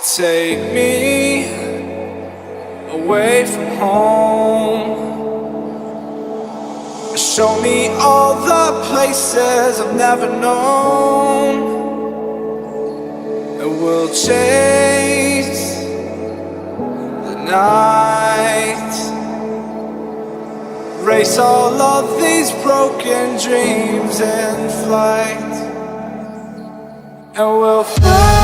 Take me away from home. Show me all the places I've never known. And we'll chase the night, race all of these broken dreams in flight. And we'll fly.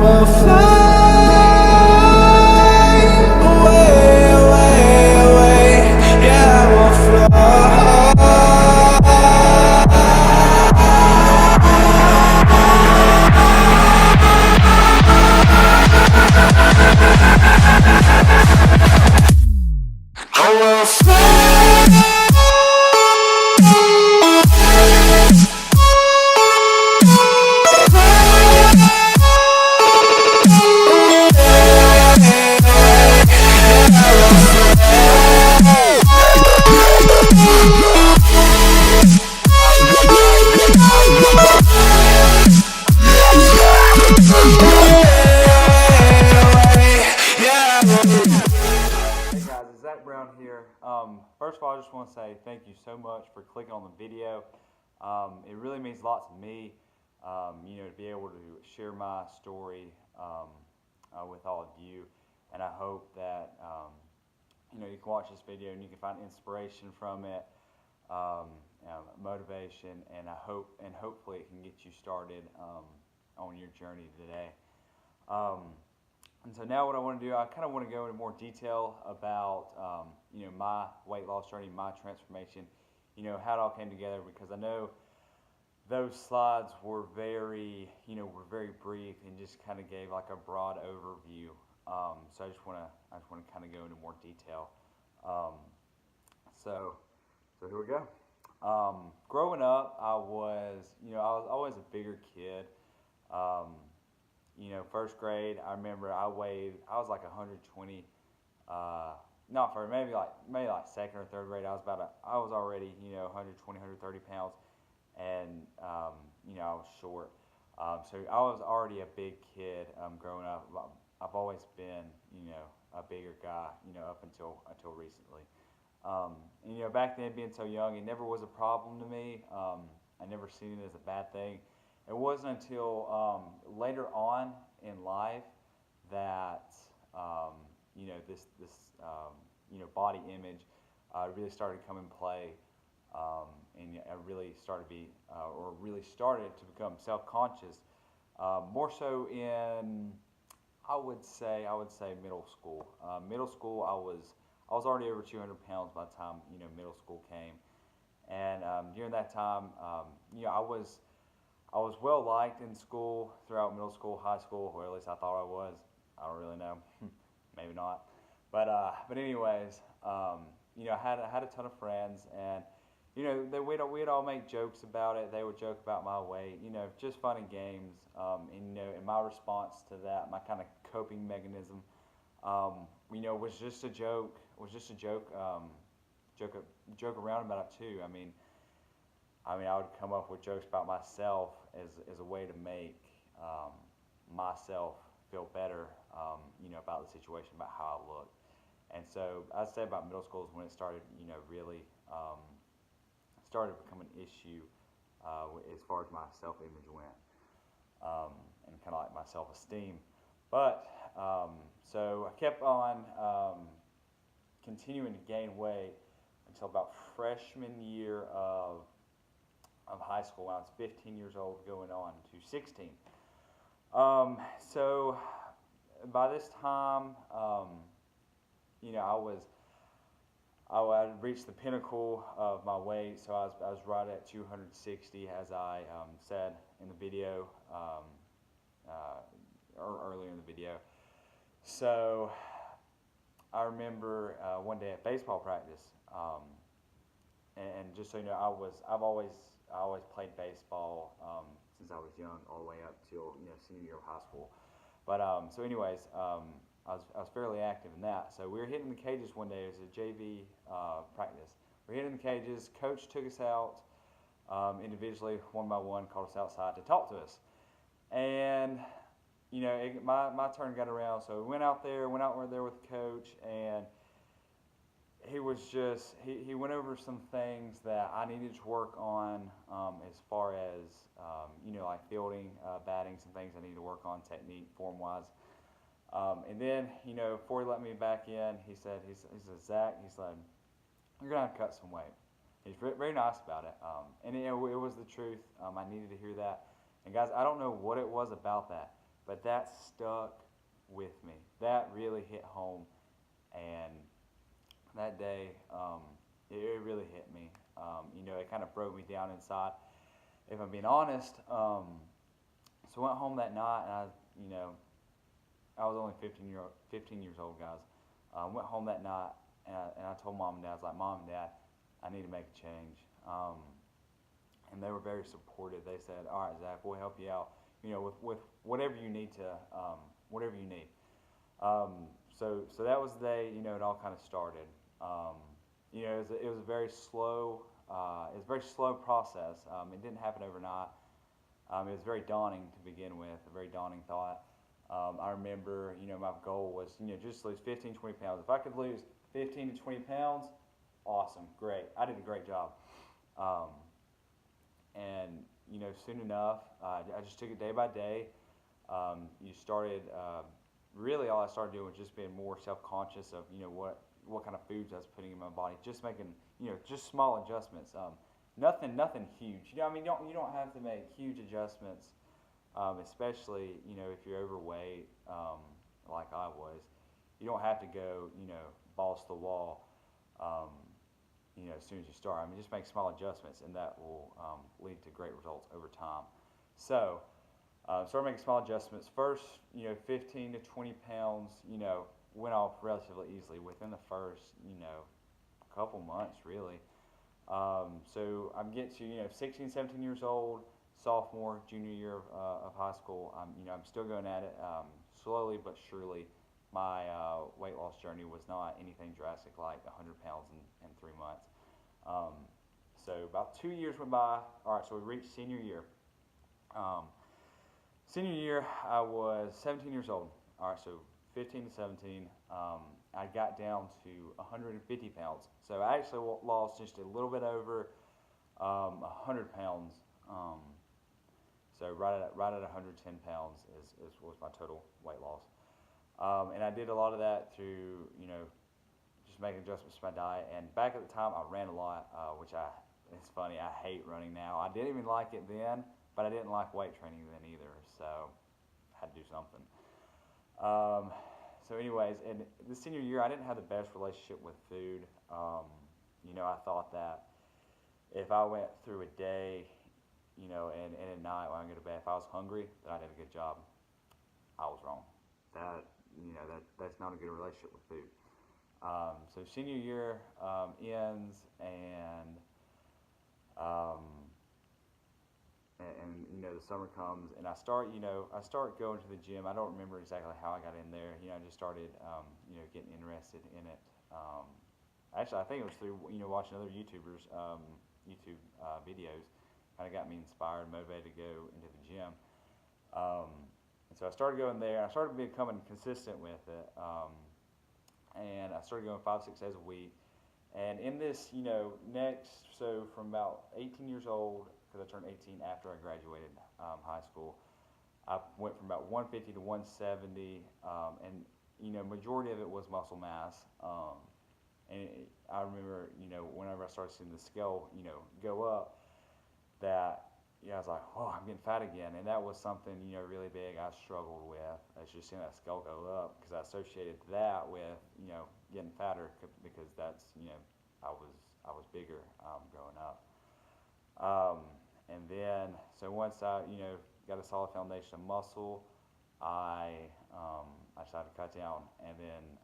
We'll fly away, away, away. Yeah, we'll fly. Oh, we'll fly. First of all, I just want to say thank you so much for clicking on the video. It really means a lot to me, to be able to share my story with all of you. And I hope that, you can watch this video and you can find inspiration from it, motivation, and hopefully it can get you started on your journey today. And so now what I want to do, I kind of want to go into more detail about, my weight loss journey, my transformation, how it all came together, because I know those slides were very brief and just kind of gave like a broad overview. So I just want to kind of go into more detail. So here we go. Growing up, I was always a bigger kid. First grade, I remember I was like 120, not for maybe like second or third grade, I was already, 120, 130 pounds, and, I was short. So I was already a big kid, growing up. I've always been, a bigger guy, up until recently. And, back then being so young, it never was a problem to me. I never seen it as a bad thing. It wasn't until later on in life that this body image really started to come in play, and I really started to become self-conscious. More so in I would say middle school. Middle school, I was already over 200 pounds by the time middle school came, and during that time, I was well liked in school throughout middle school, high school, or at least I thought I was. I don't really know, maybe not. But anyways, I had a ton of friends, and we'd all make jokes about it. They would joke about my weight, just fun and games. And in my response to that, my kind of coping mechanism, was just a joke. Joke around about it too. I mean, I would come up with jokes about myself as a way to make myself feel better, about the situation, about how I looked. And so I'd say about middle school is when it started, really started to become an issue as far as my self-image went, and kind of like my self-esteem. But so I kept on continuing to gain weight until about freshman year of high school, when I was 15 years old, going on to 16. So by this time, I had reached the pinnacle of my weight. So I was right at 260, as I said in the video, or earlier in the video. So I remember one day at baseball practice, and just so you know, I've always played baseball since I was young, all the way up till senior year of high school. But so anyways, I was fairly active in that. So we were hitting the cages one day. It was a JV practice. We were hitting the cages. Coach took us out individually, one by one, called us outside to talk to us. And my turn got around, so we went out there with the coach, and he went over some things that I needed to work on, as far as like fielding, batting, some things I needed to work on, technique, form wise. And then before he let me back in, he said, Zach, he said, you're gonna have to cut some weight. He's very nice about it, and it was the truth. I needed to hear that. And guys, I don't know what it was about that, but that stuck with me. That really hit home, and that day, it really hit me. It kind of broke me down inside, if I'm being honest. So I went home that night, and I was only 15 years old, guys. Went home that night, and I told Mom and Dad, I was like, Mom and Dad, I need to make a change. And they were very supportive. They said, all right, Zach, we'll help you out, with whatever you need to, whatever you need. So that was the day, it all kind of started. It was a very slow, process. It didn't happen overnight. It was very daunting to begin with, a very daunting thought. I remember, my goal was, just lose 15, 20 pounds. If I could lose 15 to 20 pounds, awesome, great. I did a great job. And, soon enough, I just took it day by day. Really all I started doing was just being more self-conscious of, what kind of foods I was putting in my body, just making, just small adjustments. Nothing huge. You don't have to make huge adjustments, especially, if you're overweight, like I was. You don't have to go, balls to the wall, as soon as you start. Just make small adjustments, and that will lead to great results over time. So, started making small adjustments. First, 15 to 20 pounds, went off relatively easily within the first, couple months, really. So I'm getting to, 16, 17 years old, sophomore, junior year of high school. I'm still going at it, slowly but surely. My weight loss journey was not anything drastic like 100 pounds in 3 months. So about 2 years went by. All right, so we reached senior year. Senior year, I was 17 years old. All right, so 15 to 17. I got down to 150 pounds. So I actually lost just a little bit over 100 pounds. So right at 110 pounds was my total weight loss. And I did a lot of that through, just making adjustments to my diet. And back at the time, I ran a lot, it's funny, I hate running now. I didn't even like it then, but I didn't like weight training then either, so I had to do something. So anyways, in the senior year, I didn't have the best relationship with food. I thought that if I went through a day, and at night when I go to bed, if I was hungry, that I did a good job. I was wrong. That's not a good relationship with food. So senior year ends, and the summer comes, and I start going to the gym. I don't remember exactly how I got in there. I just started getting interested in it. Actually, I think it was through watching other YouTubers, YouTube videos. Kind of got me inspired, motivated to go into the gym. And so I started going there. I started becoming consistent with it, and I started going 5-6 days a week. And in this, so from about 18 years old, because I turned 18 after I graduated high school, I went from about 150 to 170, and majority of it was muscle mass. And I remember, whenever I started seeing the scale, go up, that I was like, oh, I'm getting fat again. And that was something, really big I struggled with. It's just seeing that scale go up, because I associated that with, getting fatter, because that's, I was bigger growing up. And then, so once I, got a solid foundation of muscle, I decided to cut down. And then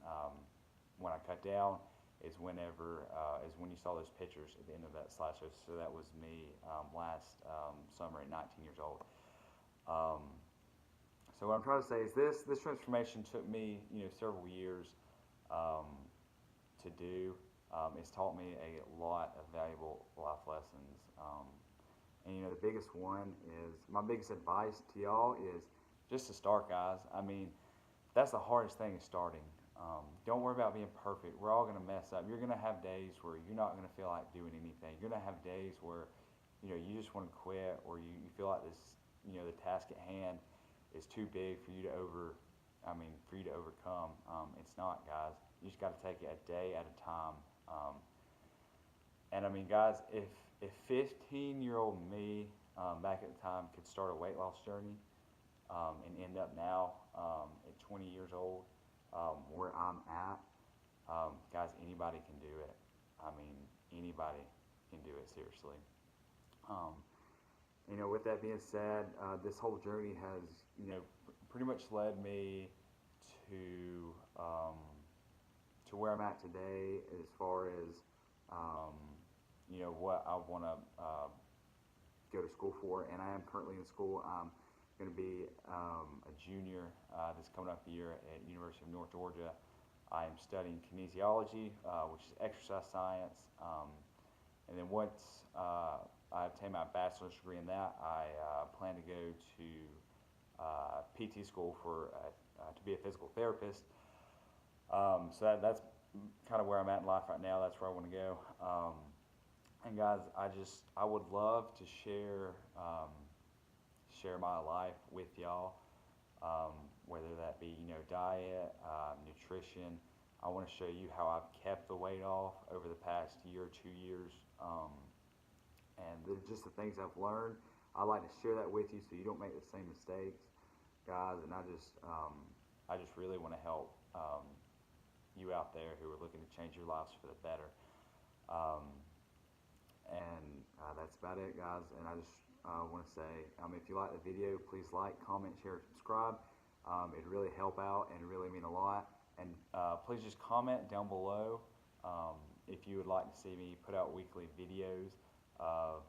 when I cut down is when you saw those pictures at the end of that slideshow. So that was me last summer at 19 years old. So what I'm trying to say is this transformation took me, several years to do. It's taught me a lot of valuable life lessons. And the biggest one is my biggest advice to y'all is just to start, guys. I mean, that's the hardest thing is starting. Don't worry about being perfect. We're all gonna mess up. You're gonna have days where you're not gonna feel like doing anything. You're gonna have days where you just want to quit, or you feel like the task at hand is too big for you to overcome. It's not, guys. You just got to take it a day at a time. And I mean, guys, if 15-year-old me back at the time could start a weight loss journey and end up now at 20 years old where I'm at, guys, anybody can do it. I mean, anybody can do it, seriously. Um, with that being said, this whole journey has, pretty much led me to where I'm at today as far as, um, what I want to go to school for. And I am currently in school. I'm going to be a junior this coming up year at University of North Georgia. I am studying kinesiology, which is exercise science. And then once I obtain my bachelor's degree in that, I plan to go to PT school to be a physical therapist. So that's kind of where I'm at in life right now. That's where I want to go. And guys, I would love to share my life with y'all, whether that be diet, nutrition. I want to show you how I've kept the weight off over the past year or 2 years, and just the things I've learned. I like to share that with you so you don't make the same mistakes, guys. And I just really want to help you out there who are looking to change your lives for the better. Um, and that's about it, guys. And I just want to say, if you like the video, please like, comment, share, subscribe. It'd really help out and really mean a lot. And please just comment down below if you would like to see me put out weekly videos of